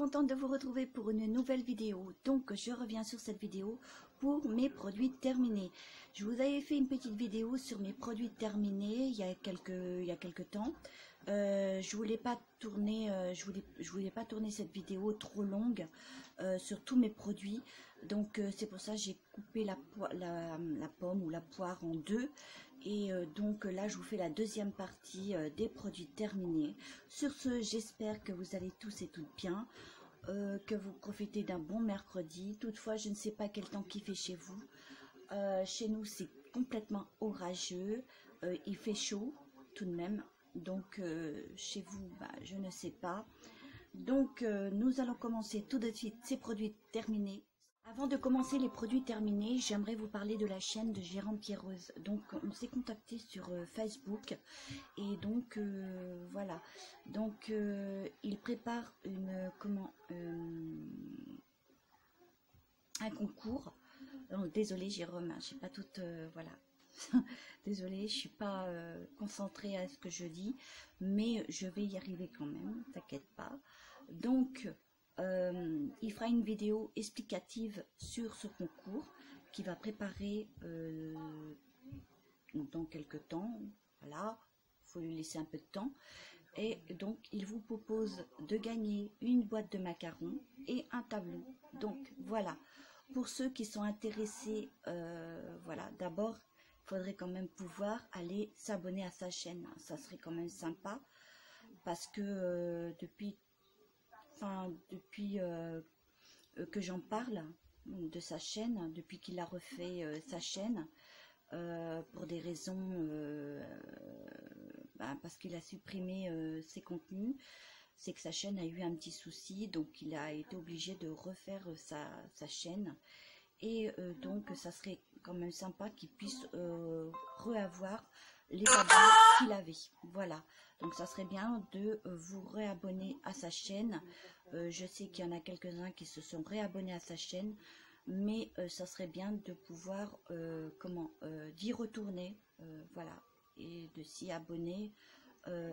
contente de vous retrouver pour une nouvelle vidéo. Donc je reviens sur cette vidéo pour mes produits terminés. Je vous avais fait une petite vidéo sur mes produits terminés il y a quelques temps. Je voulais pas tourner cette vidéo trop longue sur tous mes produits. Donc c'est pour ça que j'ai coupé la pomme ou la poire en deux. Et donc là je vous fais la deuxième partie des produits terminés. Sur ce, j'espère que vous allez tous et toutes bien, que vous profitez d'un bon mercredi. Toutefois, je ne sais pas quel temps qu'il fait chez vous. Chez nous, c'est complètement orageux. Il fait chaud tout de même. Donc chez vous, je ne sais pas. Donc nous allons commencer tout de suite ces produits terminés. Avant de commencer les produits terminés, j'aimerais vous parler de la chaîne de Jérôme Pierreuse. Donc on s'est contacté sur Facebook et donc voilà. Donc il prépare un concours. Désolée Jérôme, je sais pas toute voilà. Désolée, je suis pas concentrée à ce que je dis, mais je vais y arriver quand même, t'inquiète pas. Donc il fera une vidéo explicative sur ce concours qu'il va préparer dans quelques temps. Voilà, il faut lui laisser un peu de temps. Et donc il vous propose de gagner une boîte de macarons et un tableau. Donc voilà, pour ceux qui sont intéressés, voilà, d'abord il faudrait quand même pouvoir aller s'abonner à sa chaîne. Ça serait quand même sympa parce que depuis que j'en parle de sa chaîne, depuis qu'il a refait sa chaîne, pour des raisons, parce qu'il a supprimé ses contenus, c'est que sa chaîne a eu un petit souci, donc il a été obligé de refaire sa chaîne. Et donc ça serait quand même sympa qu'il puisse reavoir les abonnés qu'il avait. Voilà, donc ça serait bien de vous réabonner à sa chaîne. Je sais qu'il y en a quelques-uns qui se sont réabonnés à sa chaîne, mais ça serait bien de pouvoir d'y retourner, voilà, et de s'y abonner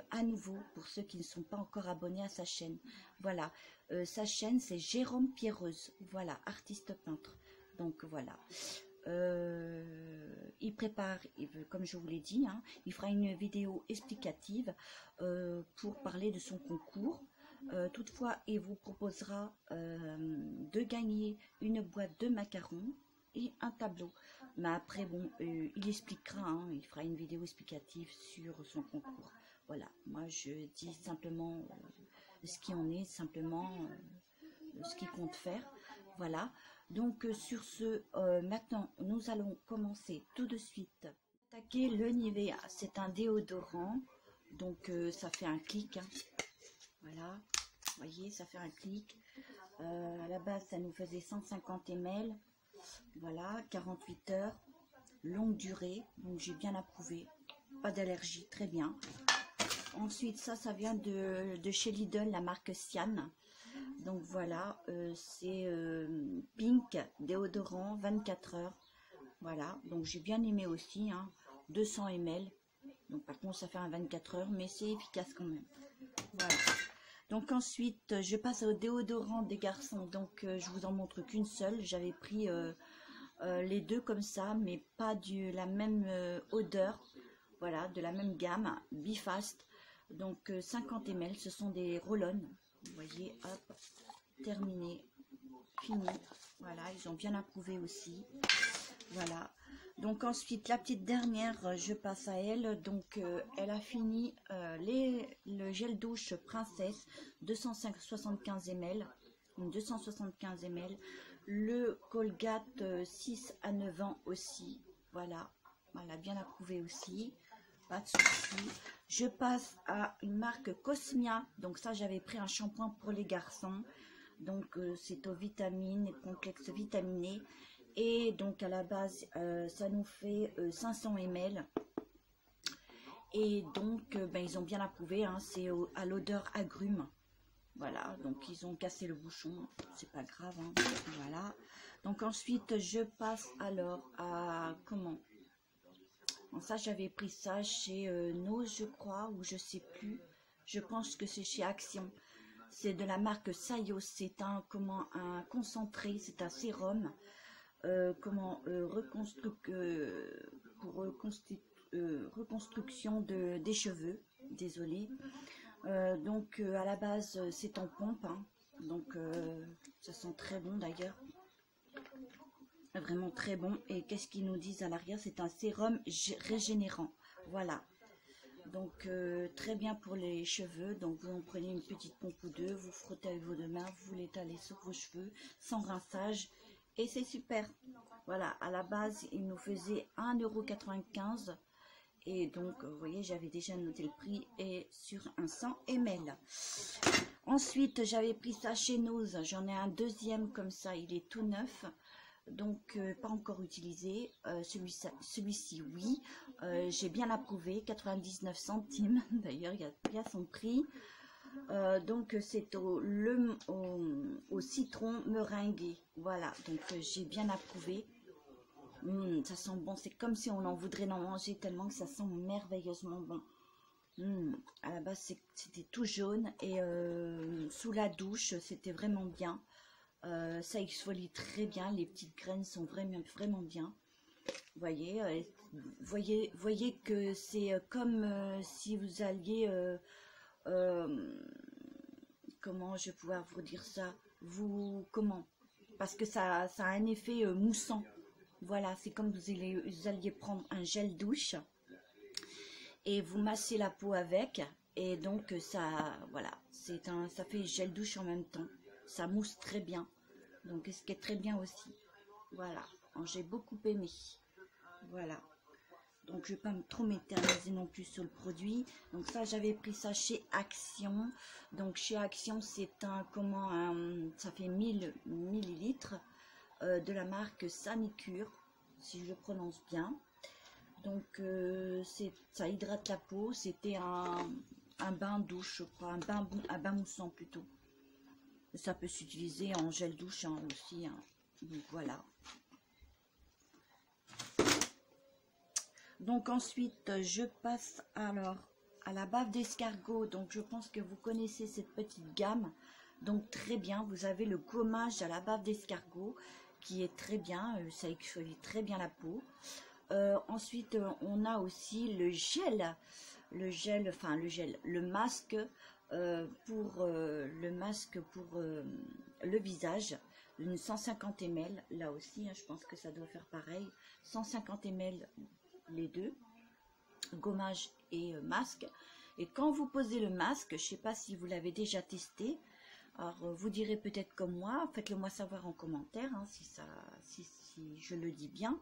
à nouveau pour ceux qui ne sont pas encore abonnés à sa chaîne. Voilà, sa chaîne c'est Jérôme Pierreuse, voilà, artiste peintre. Donc voilà, il prépare, comme je vous l'ai dit, hein, il fera une vidéo explicative pour parler de son concours. Toutefois, il vous proposera de gagner une boîte de macarons et un tableau. Mais après, bon, il expliquera, hein, il fera une vidéo explicative sur son concours. Voilà, moi je dis simplement ce qui en est, simplement ce qu'il compte faire. Voilà, donc sur ce, maintenant nous allons commencer tout de suite. Attaquer le Nivea, c'est un déodorant, donc ça fait un clic, hein. Voilà, vous voyez, ça fait un clic. À la base ça nous faisait 150 ml, voilà, 48 heures, longue durée, donc j'ai bien approuvé, pas d'allergie, très bien. Ensuite ça vient de chez Lidl, la marque Sian. Donc voilà, c'est Pink déodorant 24 heures. Voilà, donc j'ai bien aimé aussi, hein, 200 ml. Donc par contre ça fait un 24 heures, mais c'est efficace quand même. Voilà. Donc ensuite je passe au déodorant des garçons. Donc je vous en montre qu'une seule. J'avais pris les deux comme ça, mais pas la même odeur. Voilà, de la même gamme, Bifast. Donc 50 ml, ce sont des roll-on. Vous voyez, hop, terminé, fini. Voilà, ils ont bien approuvé aussi. Voilà. Donc ensuite, la petite dernière, je passe à elle. Donc elle a fini le gel douche Princesse 275 ml. 275 ml. Le Colgate 6 à 9 ans aussi. Voilà. Voilà, bien approuvé aussi. Pas de souci. Je passe à une marque Cosmia. Donc ça, j'avais pris un shampoing pour les garçons. Donc c'est aux vitamines, complexe vitaminé. Et donc à la base, ça nous fait 500 ml. Et donc ils ont bien approuvé, hein, c'est à l'odeur agrumes. Voilà, donc ils ont cassé le bouchon, c'est pas grave, hein, voilà. Donc ensuite, je passe alors à Bon, ça, j'avais pris ça chez Nose, je crois, ou je sais plus. Je pense que c'est chez Action. C'est de la marque Sayos. C'est un concentré, c'est un sérum. Pour reconstruction des cheveux. Désolée. Donc à la base c'est en pompe, hein. Donc ça sent très bon d'ailleurs, vraiment très bon. Et qu'est-ce qu'ils nous disent à l'arrière? C'est un sérum régénérant, voilà. Donc très bien pour les cheveux. Donc vous en prenez une petite pompe ou deux, vous frottez avec vos deux mains, vous l'étalez sur vos cheveux sans rinçage et c'est super. Voilà, à la base il nous faisait 1,95 € et donc vous voyez, j'avais déjà noté le prix et sur un 100 ml. Ensuite j'avais pris ça chez Nose, j'en ai un deuxième comme ça, il est tout neuf. Donc pas encore utilisé. Celui-ci oui, j'ai bien approuvé, 99 centimes d'ailleurs, il y a bien son prix. Donc c'est au citron meringué, voilà. Donc j'ai bien approuvé. Ça sent bon, c'est comme si on en voudrait en manger tellement que ça sent merveilleusement bon. À la base c'était tout jaune et sous la douche c'était vraiment bien. Ça exfolie très bien, les petites graines sont vraiment bien. Voyez, voyez que c'est comme si vous alliez, comment je vais pouvoir vous dire ça, parce que ça a un effet moussant. Voilà, c'est comme vous alliez prendre un gel douche et vous massez la peau avec, et donc ça, voilà, ça fait gel douche en même temps. Ça mousse très bien, donc ce qui est très bien aussi. Voilà, j'ai beaucoup aimé. Voilà, donc je ne vais pas trop m'éterniser non plus sur le produit. Donc ça, j'avais pris ça chez Action. Donc chez Action, c'est ça fait 1000 millilitres de la marque Sanicure, si je prononce bien. Donc ça hydrate la peau. C'était un bain douche, je crois, un bain moussant plutôt. Ça peut s'utiliser en gel douche hein, aussi. Hein. Donc voilà. Donc ensuite, je passe alors à la bave d'escargot. Donc je pense que vous connaissez cette petite gamme. Donc très bien, vous avez le gommage à la bave d'escargot qui est très bien. Ça exfolie très bien la peau. Ensuite, on a aussi le masque pour le visage, une 150 ml, là aussi, hein, je pense que ça doit faire pareil, 150 ml les deux, gommage et masque. Et quand vous posez le masque, je ne sais pas si vous l'avez déjà testé, alors vous direz peut-être comme moi, faites-le moi savoir en commentaire, hein, si je le dis bien.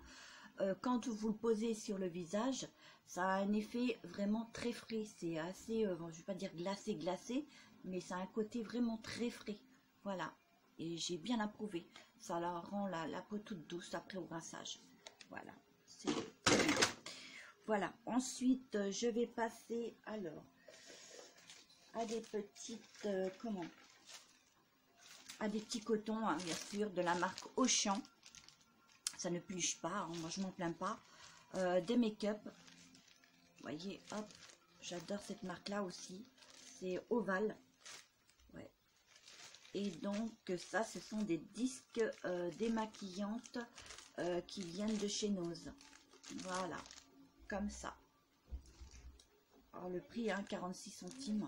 Quand vous le posez sur le visage, ça a un effet vraiment très frais. C'est assez, bon, je ne vais pas dire glacé, mais ça a un côté vraiment très frais. Voilà, et j'ai bien approuvé. Ça rend la peau toute douce après au rinçage. Voilà, c'est très bien. Voilà, ensuite je vais passer alors à des petites, à des petits cotons, hein, bien sûr, de la marque Auchan. Ça ne pluche pas, hein, moi je m'en plains pas. Des make-up, vous voyez, hop, j'adore cette marque là aussi, c'est Oval, ouais. Et donc ça, ce sont des disques démaquillantes qui viennent de chez Nose, voilà, comme ça. Alors le prix, hein, 46 centimes.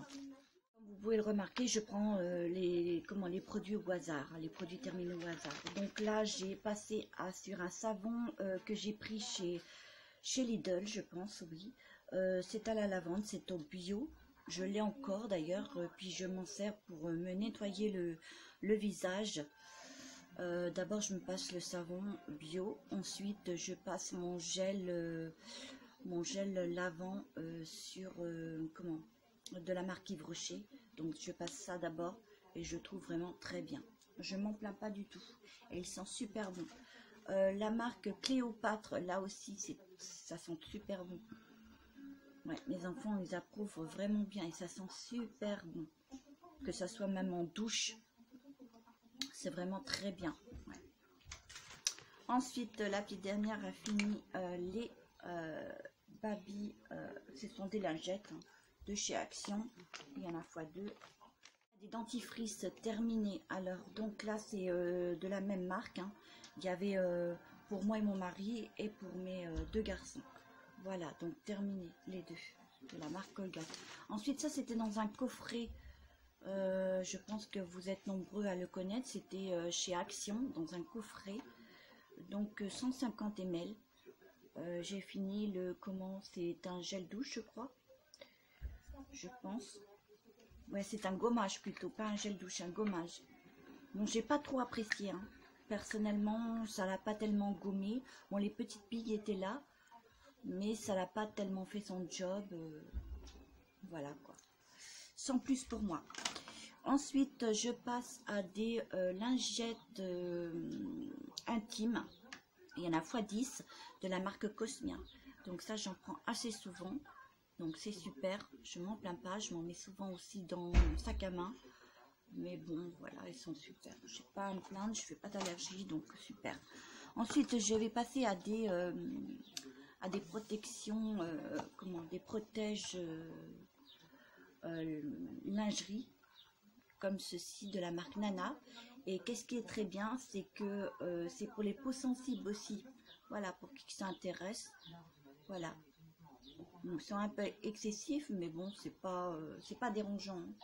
Comme vous pouvez le remarquer, je prends les produits au hasard, les produits terminés au hasard. Donc là, j'ai passé sur un savon que j'ai pris chez Lidl, je pense, oui. C'est à la lavande, c'est au bio. Je l'ai encore d'ailleurs, puis je m'en sers pour me nettoyer le visage. D'abord, je me passe le savon bio. Ensuite, je passe mon gel lavant sur de la marque Yves Rocher. Donc je passe ça d'abord et je trouve vraiment très bien. Je m'en plains pas du tout et il sent super bon. La marque Cléopâtre, là aussi ça sent super bon. Ouais, mes enfants ils approuvent vraiment bien et ça sent super bon. Que ça soit même en douche, c'est vraiment très bien. Ouais. Ensuite, la petite dernière a fini les Baby, ce sont des lingettes hein, de chez Action. Il y en a x2. Des dentifrices terminés. Alors, donc là, c'est de la même marque. Hein. Il y avait pour moi et mon mari et pour mes deux garçons. Voilà, donc terminé les deux de la marque Colgate. Ensuite, ça, c'était dans un coffret. Je pense que vous êtes nombreux à le connaître. C'était chez Action, dans un coffret. Donc, 150 ml. J'ai fini le... Comment? C'est un gel douche, je crois. Je pense. Ouais, c'est un gommage plutôt, pas un gel douche, un gommage. Bon, j'ai pas trop apprécié, hein. Personnellement, ça l'a pas tellement gommé. Bon, les petites billes étaient là, mais ça l'a pas tellement fait son job. Voilà quoi. Sans plus pour moi. Ensuite, je passe à des lingettes intimes. Il y en a x10 de la marque Cosmia. Donc ça, j'en prends assez souvent. Donc c'est super, je m'en plains pas, je m'en mets souvent aussi dans mon sac à main. Mais bon, voilà, ils sont super. Je n'ai pas à me plaindre, je fais pas d'allergie, donc super. Ensuite, je vais passer à des protections, des protèges lingerie, comme ceci de la marque Nana. Et qu'est-ce qui est très bien, c'est que c'est pour les peaux sensibles aussi. Voilà, pour qui ça intéresse. Voilà. Donc, c'est un peu excessif, mais bon, c'est pas dérangeant. Hein.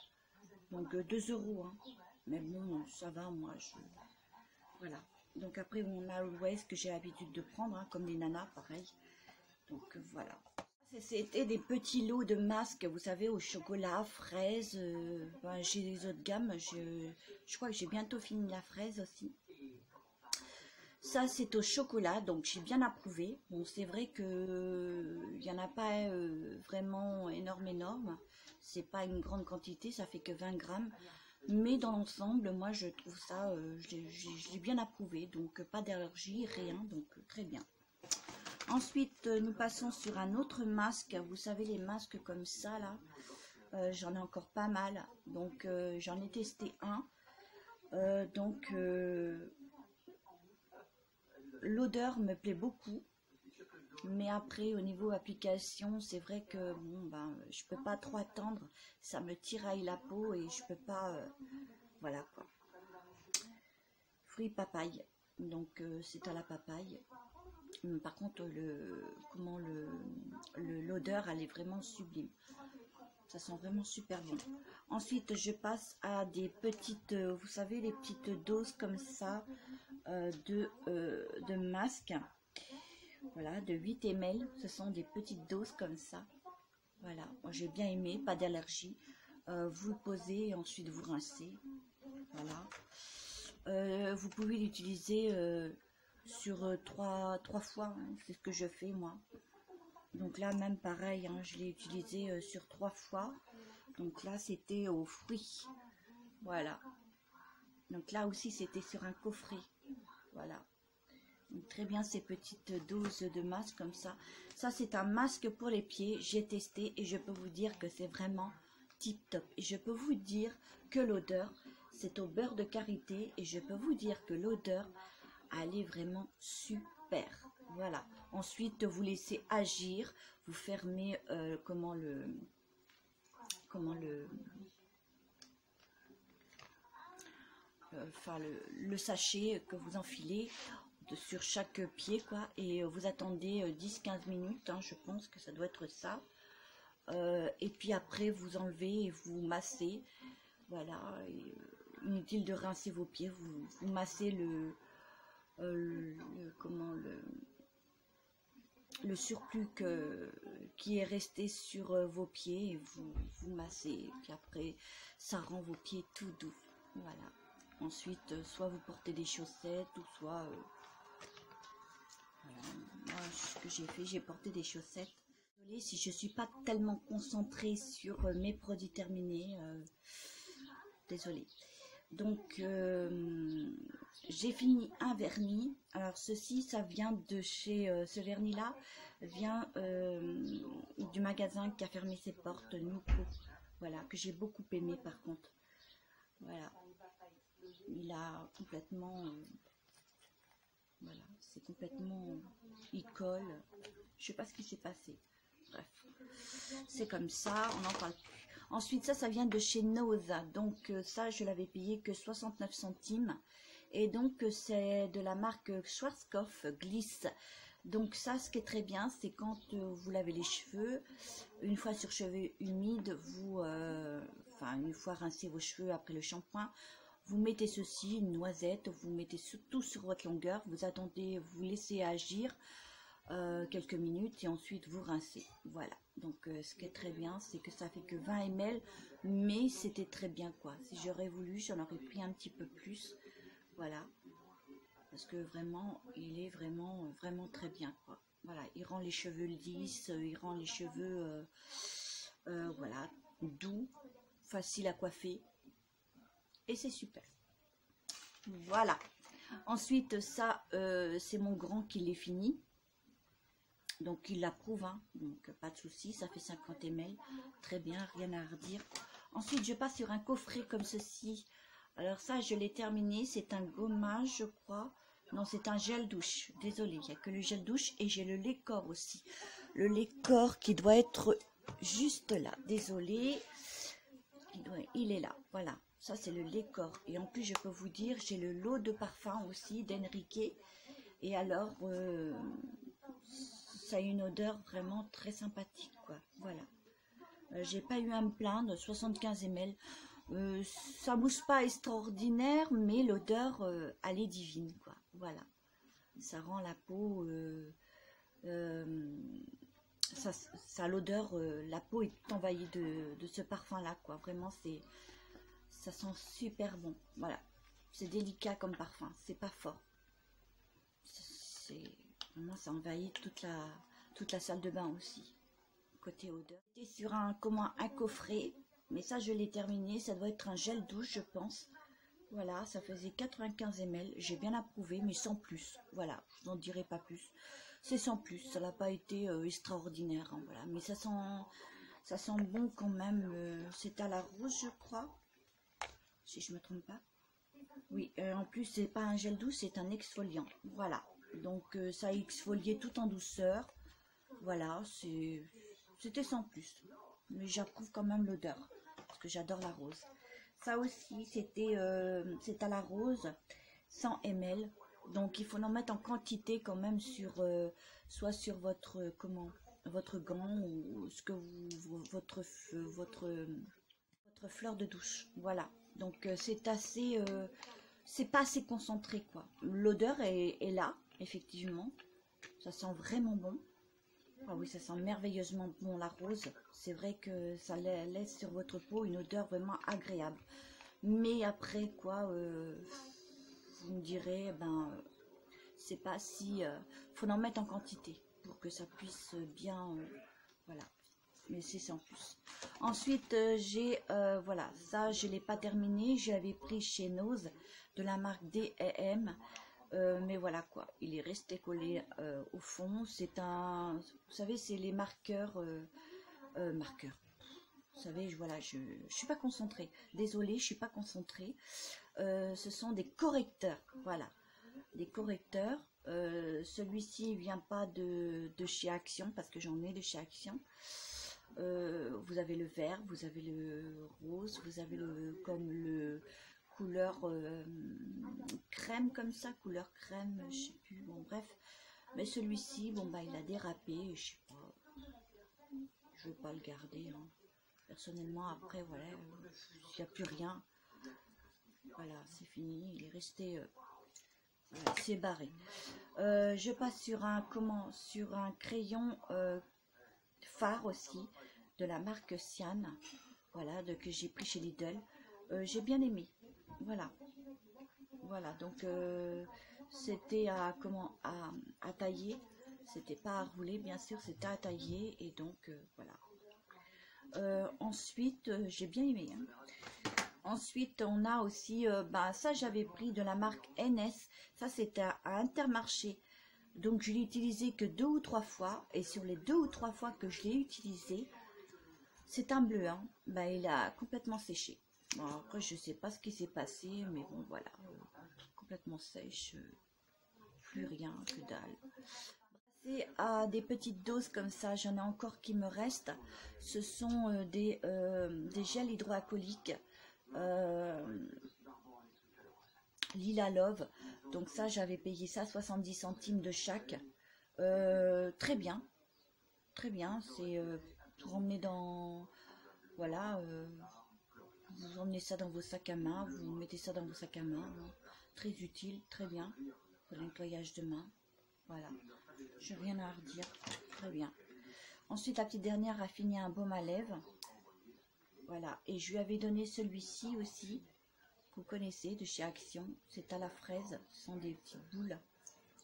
Donc 2 €. Hein. Mais bon, ça va, moi, voilà. Donc après, on a le West que j'ai l'habitude de prendre, hein, comme les nanas, pareil. Donc voilà. C'était des petits lots de masques, vous savez, au chocolat, fraise. Ben, j'ai les autres gammes. Je crois que j'ai bientôt fini la fraise aussi. Ça, c'est au chocolat, donc j'ai bien approuvé. Bon, c'est vrai que il n'y en a pas vraiment énorme. C'est pas une grande quantité, ça fait que 20 grammes. Mais dans l'ensemble, moi, je trouve ça, je l'ai bien approuvé. Donc, pas d'allergie, rien, donc très bien. Ensuite, nous passons sur un autre masque. Vous savez, les masques comme ça, là, j'en ai encore pas mal. Donc, j'en ai testé un. L'odeur me plaît beaucoup, mais après au niveau application, c'est vrai que bon ben je peux pas trop attendre, ça me tiraille la peau et je peux pas, voilà quoi. Fruits papaye, donc c'est à la papaye. Par contre l'odeur elle est vraiment sublime. Ça sent vraiment super bon. Ensuite, je passe à des petites, vous savez, les petites doses comme ça de masques. Voilà, de 8 ml. Ce sont des petites doses comme ça. Voilà, moi j'ai bien aimé, pas d'allergie. Vous le posez et ensuite vous rincez. Voilà. Vous pouvez l'utiliser sur 3 fois. Hein, c'est ce que je fais moi. Donc là, même pareil, hein, je l'ai utilisé sur 3 fois. Donc là, c'était aux fruits. Voilà. Donc là aussi, c'était sur un coffret. Voilà. Donc, très bien ces petites doses de masque comme ça. Ça, c'est un masque pour les pieds. J'ai testé et je peux vous dire que c'est vraiment tip top. Et je peux vous dire que l'odeur, c'est au beurre de karité. Et je peux vous dire que l'odeur, elle est vraiment super. Voilà. Ensuite, vous laissez agir. Vous fermez le sachet que vous enfilez sur chaque pied quoi, et vous attendez 10-15 minutes, hein, je pense que ça doit être ça. Et puis après vous enlevez et vous massez. Voilà, et, inutile de rincer vos pieds, vous massez le surplus qui est resté sur vos pieds, et vous massez, et puis après ça rend vos pieds tout doux. Voilà. Ensuite, soit vous portez des chaussettes, ou soit... voilà. Moi, ce que j'ai fait, j'ai porté des chaussettes. Désolée si je ne suis pas tellement concentrée sur mes produits terminés. Désolée. Donc, j'ai fini un vernis. Alors, ceci, ça vient de chez... ce vernis-là vient du magasin qui a fermé ses portes, Nuco. Voilà, que j'ai beaucoup aimé par contre. Voilà. Il a complètement, voilà, c'est complètement, il colle, je sais pas ce qui s'est passé, bref, c'est comme ça, on n'en parle plus. Ensuite, ça vient de chez Noza. Donc, ça, je l'avais payé que 69 centimes. Et donc, c'est de la marque Schwarzkopf Gliss. Donc, ça, ce qui est très bien, c'est quand vous lavez les cheveux, une fois sur cheveux humides, enfin, une fois rincé vos cheveux après le shampoing, vous mettez ceci, une noisette, vous mettez tout sur votre longueur, vous attendez, vous laissez agir quelques minutes et ensuite vous rincez. Voilà, donc ce qui est très bien, c'est que ça fait que 20 ml, mais c'était très bien quoi. Si j'aurais voulu, j'en aurais pris un petit peu plus, voilà, parce que vraiment, il est vraiment très bien quoi. Voilà, il rend les cheveux lisses, il rend les cheveux, voilà, doux, facile à coiffer, et c'est super. Voilà. Ensuite, ça, c'est mon grand qui l'est fini. Donc, il l'approuve, hein. Donc pas de souci. Ça fait 50 ml. Très bien, rien à redire. Ensuite, je passe sur un coffret comme ceci. Alors ça, je l'ai terminé. C'est un gommage, je crois. Non, c'est un gel douche. Désolée, il n'y a que le gel douche. Et j'ai le lait corps aussi. Le lait corps qui doit être juste là. Désolée. Il est là. Voilà. Ça, c'est le lait corps. Et en plus, je peux vous dire, j'ai le lot de parfum aussi d'Enrique. Et alors, ça a une odeur vraiment très sympathique, quoi. Voilà. J'ai pas eu à me plaindre, 75 ml. Ça mousse pas extraordinaire, mais l'odeur, elle est divine, quoi. Voilà. Ça rend la peau... ça a l'odeur, la peau est envahie de ce parfum-là, quoi. Vraiment, ça sent super bon. Voilà. C'est délicat comme parfum, c'est pas fort. Vraiment, ça envahit toute la salle de bain aussi. Côté odeur. J'étais sur un coffret, mais ça je l'ai terminé. Ça doit être un gel douche, je pense. Voilà, ça faisait 95 ml. J'ai bien approuvé, mais sans plus. Voilà, je n'en dirai pas plus. C'est sans plus. Ça n'a pas été extraordinaire. Hein, voilà, mais ça sent bon quand même. C'est à la rose, je crois. Si je me trompe pas. Oui, en plus, c'est pas un gel douche, c'est un exfoliant. Voilà. Donc, ça a exfolié tout en douceur. Voilà, c'était sans plus. Mais j'approuve quand même l'odeur. Parce que j'adore la rose. Ça aussi, c'est à la rose, 100 ml. Donc, il faut en mettre en quantité quand même soit sur votre, votre gant ou ce que votre fleur de douche. Voilà. Donc, c'est pas assez concentré, quoi. L'odeur est là, effectivement. Ça sent vraiment bon. Ah oui, ça sent merveilleusement bon la rose. C'est vrai que ça laisse sur votre peau une odeur vraiment agréable. Mais après, quoi, vous me direz, c'est pas si... faut en mettre en quantité pour que ça puisse bien... voilà. Mais c'est sans plus. Ensuite, voilà, ça, je ne l'ai pas terminé. Je l'avais pris chez Nose de la marque D&M. Mais voilà quoi, il est resté collé au fond. C'est vous savez, c'est les marqueurs, marqueurs. Vous savez, voilà, je suis pas concentrée. Désolée, je suis pas concentrée. Ce sont des correcteurs, voilà, des correcteurs. Celui-ci vient pas de chez Action parce que j'en ai de chez Action. Vous avez le vert, vous avez le rose, vous avez comme le couleur crème comme ça, couleur crème, je sais plus, bon bref. Mais celui-ci, bon il a dérapé, je sais pas, je veux pas le garder. Hein. Personnellement, après, voilà, il n'y a plus rien. Voilà, c'est fini, il est resté, voilà, c'est barré. Je passe sur un crayon fard aussi, de la marque Cian, voilà, que j'ai pris chez Lidl. J'ai bien aimé. Voilà, donc c'était à tailler, c'était pas à rouler bien sûr, c'était à tailler et donc voilà. Ensuite, j'ai bien aimé. Hein. Ensuite, on a aussi, ça j'avais pris de la marque NS, ça c'était à Intermarché. Donc je l'ai utilisé que 2 ou 3 fois et sur les 2 ou 3 fois que je l'ai utilisé, c'est un bleu, hein, il a complètement séché. Bon, après, je sais pas ce qui s'est passé, mais bon, voilà, complètement sèche, plus rien, que dalle. C'est à des petites doses comme ça, j'en ai encore qui me restent. Ce sont des gels hydroalcooliques Lila Love. Donc ça, j'avais payé ça 70 centimes de chaque. Très bien, très bien. C'est pour emmener dans... Voilà, vous emmenez ça dans vos sacs à main, vous mettez ça dans vos sacs à main. Hein. Très utile, très bien. Pour le nettoyage de main. Voilà. Je n'ai rien à redire. Très bien. Ensuite, la petite dernière a fini un baume à lèvres. Voilà. Et je lui avais donné celui-ci aussi. Vous connaissez, de chez Action. C'est à la fraise. Ce sont des petites boules.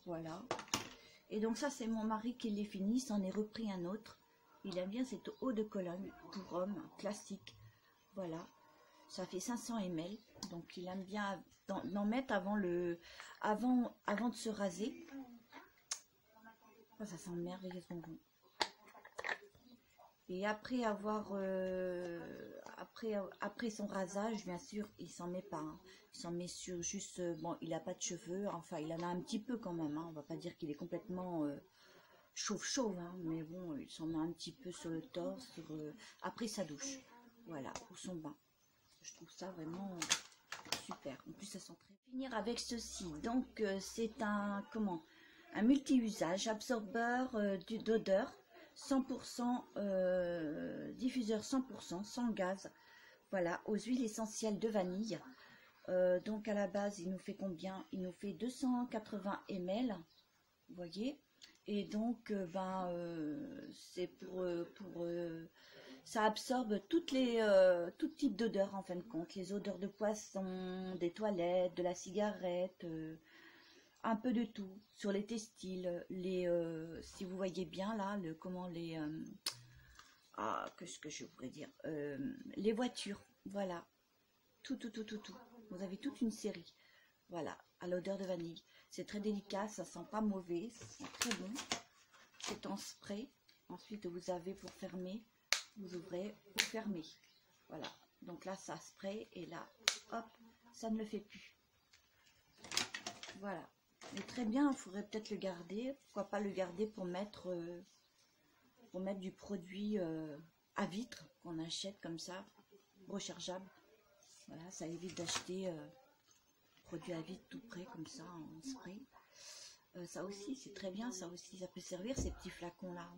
Voilà. Et donc ça, c'est mon mari qui l'ait fini. S'en est repris un autre. Il aime bien cette eau de Cologne pour homme classique. Voilà. Ça fait 500 ml. Donc il aime bien d'en mettre avant de se raser. Oh, ça sent merveilleusement bon. Et après avoir après son rasage, bien sûr, il s'en met pas. Hein. Il s'en met sur juste bon, il a pas de cheveux, enfin il en a un petit peu quand même. Hein. On va pas dire qu'il est complètement chauve, hein, mais bon, il s'en met un petit peu sur le torse, après sa douche. Voilà, pour son bain. Je trouve ça vraiment super. En plus, ça sent très. Finir avec ceci. Donc c'est un multi-usage, absorbeur d'odeur, 100%, diffuseur 100%, sans gaz, voilà, aux huiles essentielles de vanille. Donc à la base, il nous fait combien? Il nous fait 280 ml, vous voyez. Et donc, c'est ça absorbe tout type d'odeurs en fin de compte. Les odeurs de poisson, des toilettes, de la cigarette, un peu de tout, sur les textiles, si vous voyez bien là, qu'est-ce que je voudrais dire, les voitures, voilà, tout. Vous avez toute une série, voilà, à l'odeur de vanille. C'est très délicat, ça sent pas mauvais, ça sent très bon. C'est en spray. Ensuite, vous avez pour fermer, vous ouvrez, vous fermez. Voilà, donc là, ça spray et là, hop, ça ne le fait plus. Voilà. Mais très bien, il faudrait peut-être le garder. Pourquoi pas le garder pour mettre du produit à vitre qu'on achète comme ça, rechargeable. Voilà, ça évite d'acheter produit à vitre tout prêt comme ça en spray. Ça aussi, c'est très bien. Ça aussi, ça peut servir ces petits flacons là.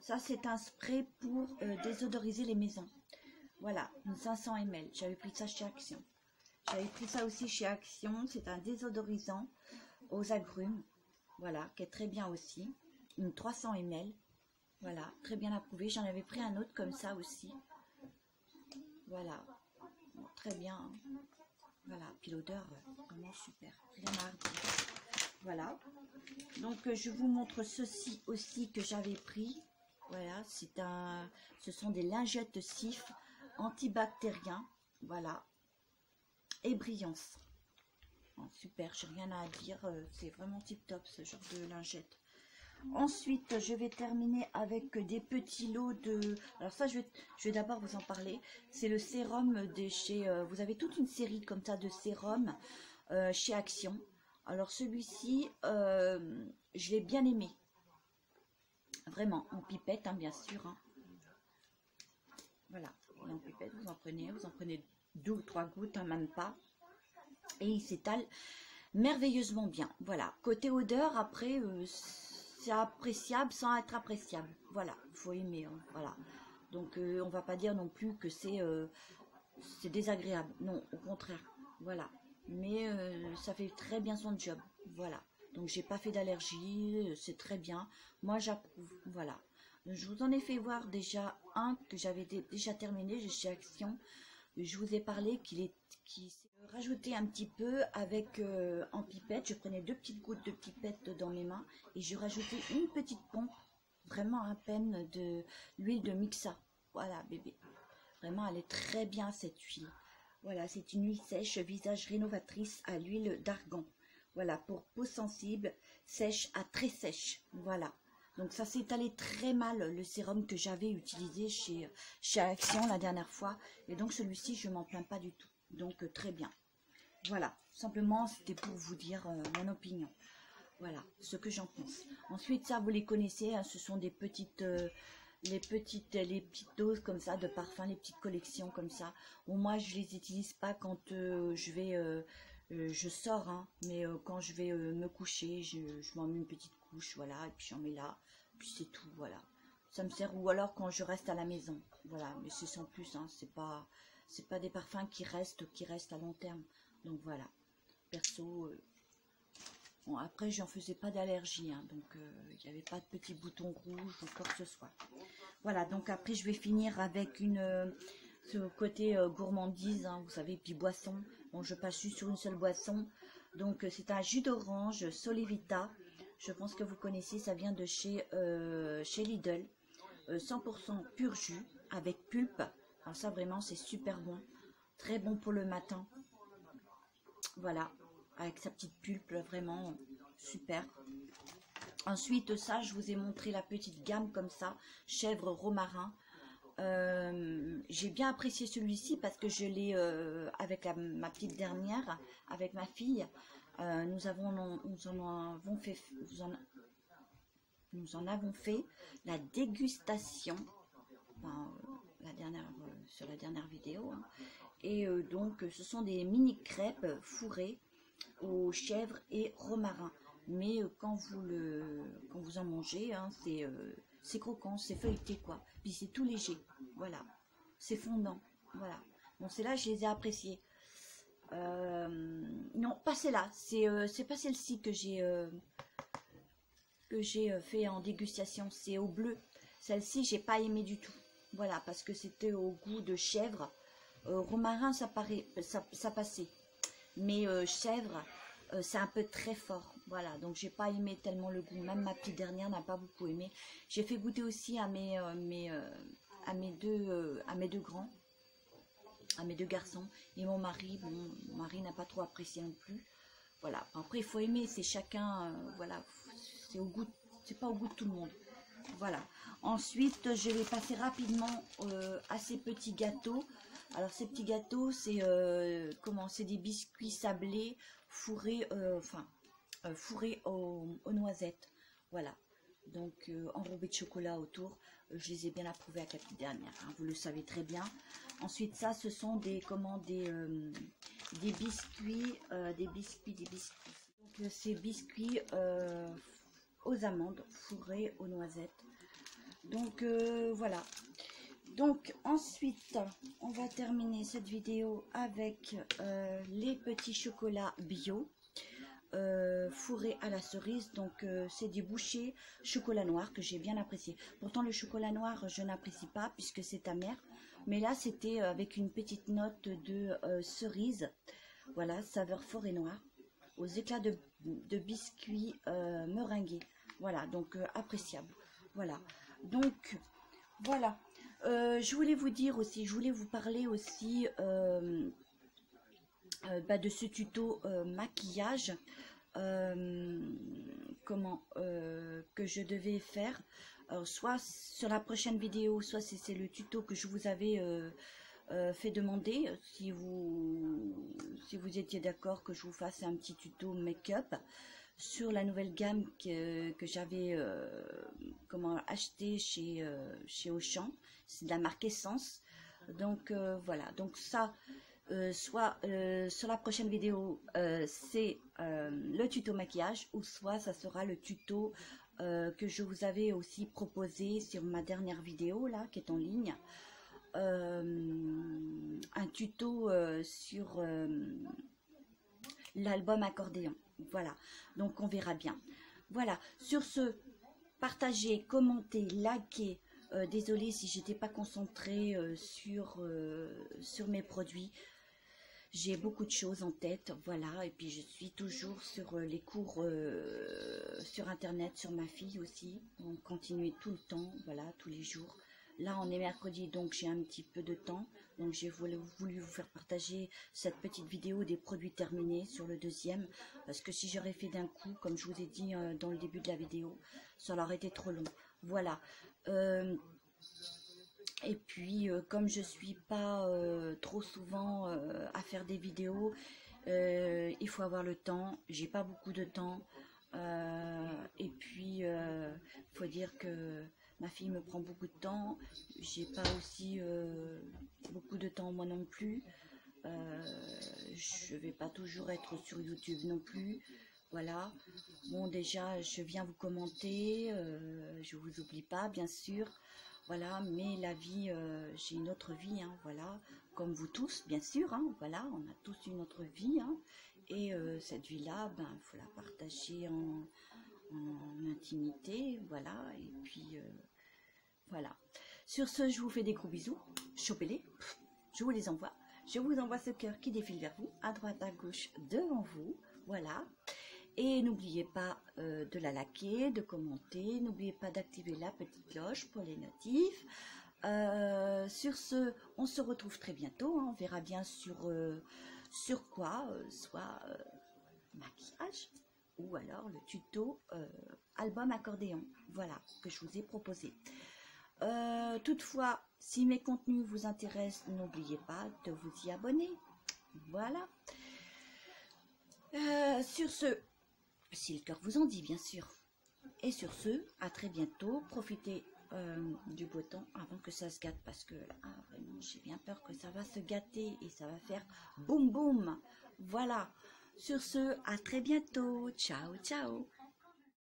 Ça, c'est un spray pour désodoriser les maisons. Voilà, une 500 ml. J'avais pris ça chez Action. J'avais pris ça aussi chez Action. C'est un désodorisant aux agrumes, voilà, qui est très bien aussi, une 300 ml, voilà, très bien approuvé. J'en avais pris un autre comme ça aussi, voilà, bon, très bien, voilà, puis l'odeur, vraiment super, rien à redire. Voilà, donc je vous montre ceci aussi que j'avais pris, voilà, ce sont des lingettes Cif antibactériens, voilà, et brillance. Oh, super, j'ai rien à dire, c'est vraiment tip top ce genre de lingette. Ensuite, je vais terminer avec des petits lots de... Alors ça, je vais d'abord vous en parler. C'est le sérum de chez... vous avez toute une série comme ça de sérums chez Action. Alors celui-ci, je l'ai bien aimé. Vraiment, en pipette, hein, bien sûr. Hein. Voilà, en pipette, vous en prenez 2 ou 3 gouttes, hein, même pas. Et il s'étale merveilleusement bien. Voilà, côté odeur, après, c'est appréciable sans être appréciable. Voilà, il faut aimer. Hein, voilà. Donc, on va pas dire non plus que c'est désagréable. Non, au contraire. Voilà. Mais ça fait très bien son job. Voilà. Donc, j'ai pas fait d'allergie. C'est très bien. Moi, j'approuve. Voilà. Je vous en ai fait voir déjà un que j'avais déjà terminé chez Action. Je vous ai parlé qui s'est rajouté un petit peu avec en pipette. Je prenais 2 petites gouttes de pipette dans mes mains et je rajoutais une petite pompe, vraiment à peine, de l'huile de Mixa. Voilà, bébé. Vraiment, elle est très bien cette huile. Voilà, c'est une huile sèche, visage rénovatrice à l'huile d'argan. Voilà, pour peau sensible, sèche à très sèche. Voilà. Donc ça s'est allé très mal, le sérum que j'avais utilisé chez Action la dernière fois. Et donc celui-ci, je m'en plains pas du tout. Donc très bien. Voilà, simplement c'était pour vous dire mon opinion. Voilà ce que j'en pense. Ensuite, ça, vous les connaissez, hein, ce sont des petites, les petites doses comme ça de parfum, les petites collections comme ça. Bon, moi, je les utilise pas quand je sors, hein, mais quand je vais me coucher, je m'en mets une petite couche, voilà, et puis j'en mets là, puis c'est tout, voilà. Ça me sert, ou alors quand je reste à la maison, voilà, mais c'est sans plus, hein, c'est pas des parfums qui restent à long terme. Donc voilà, perso, bon, après j'en faisais pas d'allergie, hein, donc il n'y avait pas de petits boutons rouges ou quoi que ce soit. Voilà, donc après je vais finir avec ce côté gourmandise, hein, vous savez, puis boisson. Bon, je passe juste sur une seule boisson. Donc c'est un jus d'orange Solivita. Je pense que vous connaissez, ça vient de chez Lidl. 100% pur jus avec pulpe. Alors ça vraiment c'est super bon. Très bon pour le matin. Voilà, avec sa petite pulpe, vraiment super. Ensuite, ça, je vous ai montré la petite gamme comme ça, chèvre romarin. J'ai bien apprécié celui-ci parce que je l'ai avec ma petite dernière, avec ma fille. Nous en avons fait la dégustation, enfin, sur la dernière vidéo. Hein. Et donc, ce sont des mini crêpes fourrées aux chèvres et romarin. Mais quand vous en mangez, hein, c'est croquant, c'est feuilleté quoi. Puis c'est tout léger, voilà. C'est fondant, voilà. Bon, c'est là je les ai appréciés. Non, pas celle-là. C'est pas celle-ci que j'ai fait en dégustation. C'est au bleu. Celle-ci, j'ai pas aimé du tout. Voilà, parce que c'était au goût de chèvre. Romarin, ça passait. Mais chèvre, c'est un peu très fort. Voilà, donc j'ai pas aimé tellement le goût. Même ma petite dernière n'a pas beaucoup aimé. J'ai fait goûter aussi à mes deux grands, à mes deux garçons. Et mon mari, bon, mon mari n'a pas trop apprécié non plus. Voilà, après il faut aimer, c'est chacun, voilà, c'est pas au goût de tout le monde. Voilà. Ensuite, je vais passer rapidement à ces petits gâteaux. Alors, ces petits gâteaux, c'est c'est des biscuits sablés fourrés, fourrés aux noisettes. Voilà. Donc, enrobés de chocolat autour. Je les ai bien approuvés avec la petite dernière. Hein, vous le savez très bien. Ensuite, ça, ce sont des biscuits, Donc, ces biscuits aux amandes fourrés aux noisettes. Donc voilà. Donc ensuite on va terminer cette vidéo avec les petits chocolats bio fourrés à la cerise. Donc c'est du Boucher chocolat noir que j'ai bien apprécié. Pourtant le chocolat noir je n'apprécie pas puisque c'est amer, mais là c'était avec une petite note de cerise. Voilà, saveur forêt noire aux éclats de biscuits meringués. Voilà, donc appréciable. Voilà, donc voilà. Je voulais vous dire aussi, je voulais vous parler aussi de ce tuto maquillage que je devais faire. Alors, soit sur la prochaine vidéo, soit c'est le tuto que je vous avais fait demander, si vous étiez d'accord que je vous fasse un petit tuto make-up sur la nouvelle gamme que j'avais acheté chez Auchan. C'est de la marque Essence. Donc voilà, donc ça soit sur la prochaine vidéo c'est le tuto maquillage, ou soit ça sera le tuto que je vous avais aussi proposé sur ma dernière vidéo là qui est en ligne. Un tuto sur l'album accordéon. Voilà, donc on verra bien. Voilà, sur ce, partagez, commentez, likez. Désolée si j'étais pas concentrée sur mes produits. J'ai beaucoup de choses en tête, voilà, et puis je suis toujours sur les cours sur internet, sur ma fille aussi. On continue tout le temps, voilà, tous les jours. Là, on est mercredi, donc j'ai un petit peu de temps. Donc, j'ai voulu vous faire partager cette petite vidéo des produits terminés sur le deuxième. Parce que si j'aurais fait d'un coup, comme je vous ai dit dans le début de la vidéo, ça aurait été trop long. Voilà. Et puis, comme je suis pas trop souvent à faire des vidéos, il faut avoir le temps. J'ai pas beaucoup de temps. Et puis, faut dire que ma fille me prend beaucoup de temps. J'ai pas aussi beaucoup de temps moi non plus. Je vais pas toujours être sur YouTube non plus. Voilà. Bon, déjà, je viens vous commenter. Je vous oublie pas, bien sûr. Voilà, mais la vie, j'ai une autre vie, hein, voilà, comme vous tous, bien sûr, hein, voilà, on a tous une autre vie, hein, et cette vie-là, ben, il faut la partager en intimité, voilà, et puis, voilà. Sur ce, je vous fais des gros bisous, chopez-les, je vous les envoie, je vous envoie ce cœur qui défile vers vous, à droite, à gauche, devant vous, voilà. Et n'oubliez pas de la liker, de commenter, n'oubliez pas d'activer la petite cloche pour les notifs. Sur ce, on se retrouve très bientôt, hein, on verra bien sur quoi, soit maquillage ou alors le tuto album accordéon, voilà, que je vous ai proposé. Toutefois, si mes contenus vous intéressent, n'oubliez pas de vous y abonner, voilà. Sur ce, si le cœur vous en dit, bien sûr. Et sur ce, à très bientôt. Profitez du beau temps avant que ça se gâte, parce que là, vraiment, j'ai bien peur que ça va se gâter et ça va faire boum boum. Voilà. Sur ce, à très bientôt. Ciao, ciao.